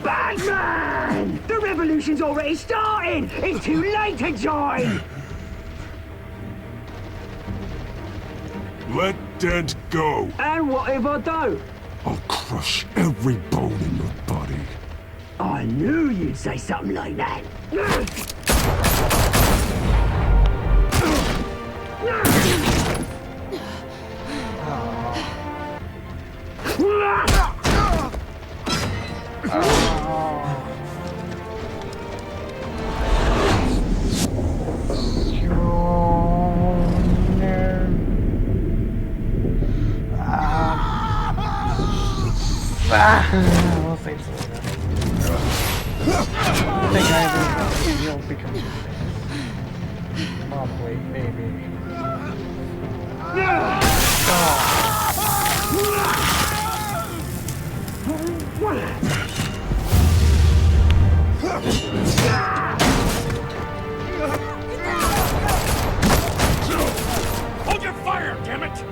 Batman! The revolution's already started! It's too late to join! Let Dent go. And what if I don't? I'll crush every bone in your body. I knew you'd say something like that. We'll save some of that. I think you'll become good. Probably, maybe. Hold your fire, damn it!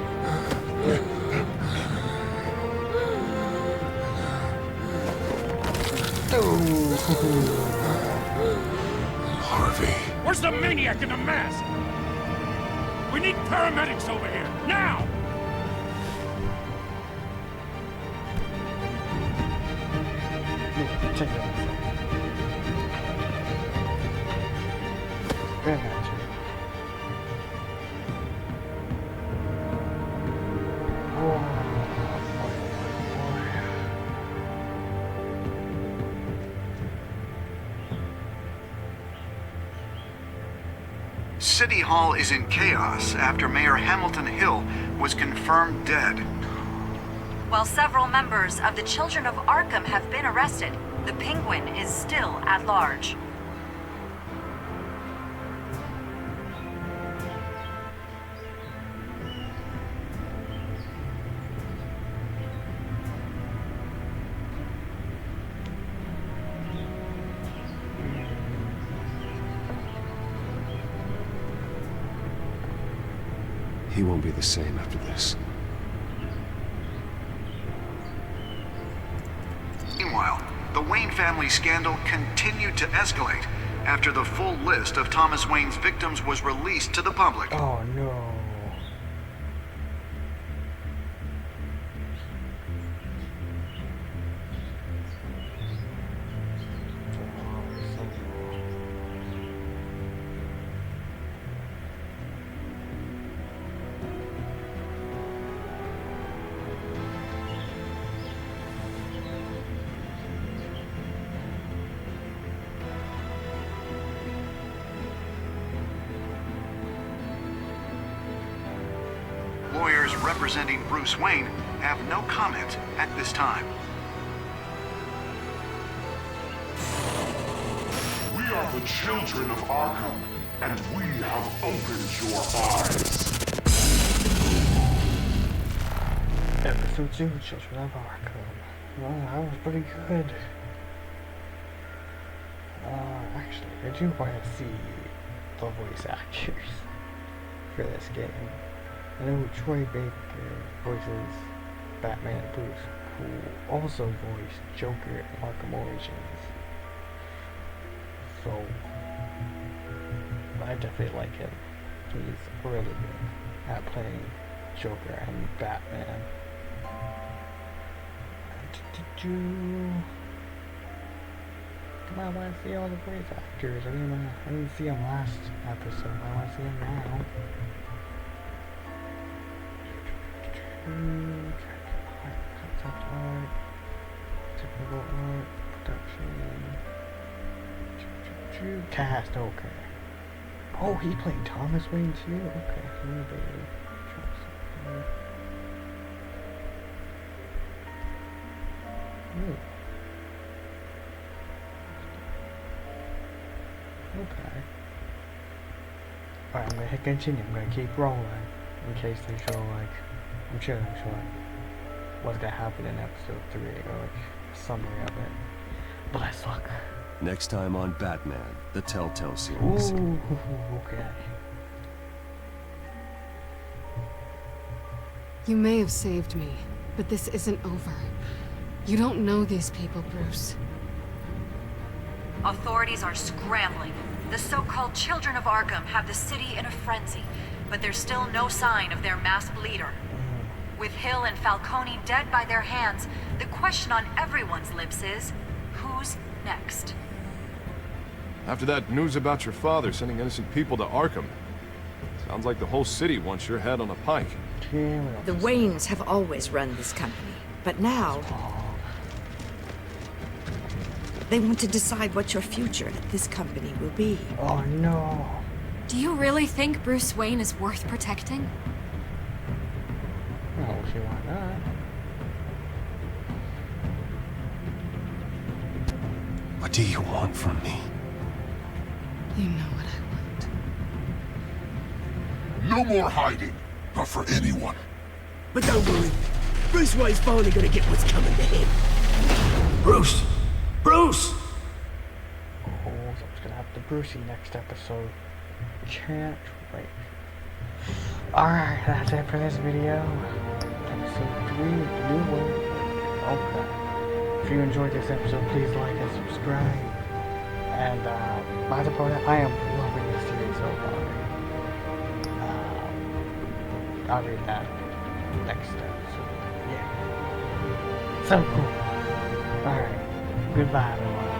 Harvey. Where's the maniac in the mask? We need paramedics over here, now! Check it out. Very nice. City Hall is in chaos after Mayor Hamilton Hill was confirmed dead. While several members of the Children of Arkham have been arrested, the Penguin is still at large. He won't be the same after this. Meanwhile, the Wayne family scandal continued to escalate after the full list of Thomas Wayne's victims was released to the public. Oh no. Lawyers representing Bruce Wayne have no comment at this time. We are the children of Arkham, and we have opened your eyes. Episode 2, Children of Arkham. Well, that was pretty good. Actually, I do want to see the voice actors for this game. I know Troy Baker voices Batman and Bruce, who also voiced Joker in Arkham Origins. So, I definitely like him. He's really good at playing Joker and Batman. Come on, I want to see all the voice actors. I didn't see them last episode. I want to see them now. Concept art, typical art, production, cast. Okay. Oh, he played Thomas Wayne too. Okay, Ooh. Okay. Alright, I'm gonna hit continue. I'm gonna keep rolling in case they show like, I'm sure they show like what's gonna happen in episode 3 or like a summary of it. Bless luck. Next time on Batman, the TellTale series. Ooh, okay. You may have saved me, but this isn't over. You don't know these people, Bruce. Authorities are scrambling. The so-called Children of Arkham have the city in a frenzy, but there's still no sign of their masked leader. With Hill and Falcone dead by their hands, the question on everyone's lips is, who's next? After that news about your father sending innocent people to Arkham, sounds like the whole city wants your head on a pike. The Waynes have always run this company, but now they want to decide what your future at this company will be. Oh no. Do you really think Bruce Wayne is worth protecting? Oh, she why not? What do you want from me? You know what I want. No more hiding, not for anyone. But don't worry, Bruce Wayne's finally gonna get what's coming to him. Bruce! Bruce! Oh, someone's gonna have to Brucey next episode. Can't wait. Alright, that's it for this video. Episode 3, new one. Okay. If you enjoyed this episode, please like and subscribe. And, by the way, I am loving this series so far. I'll read that next episode. Yeah. So cool. Alright. Goodbye, everyone.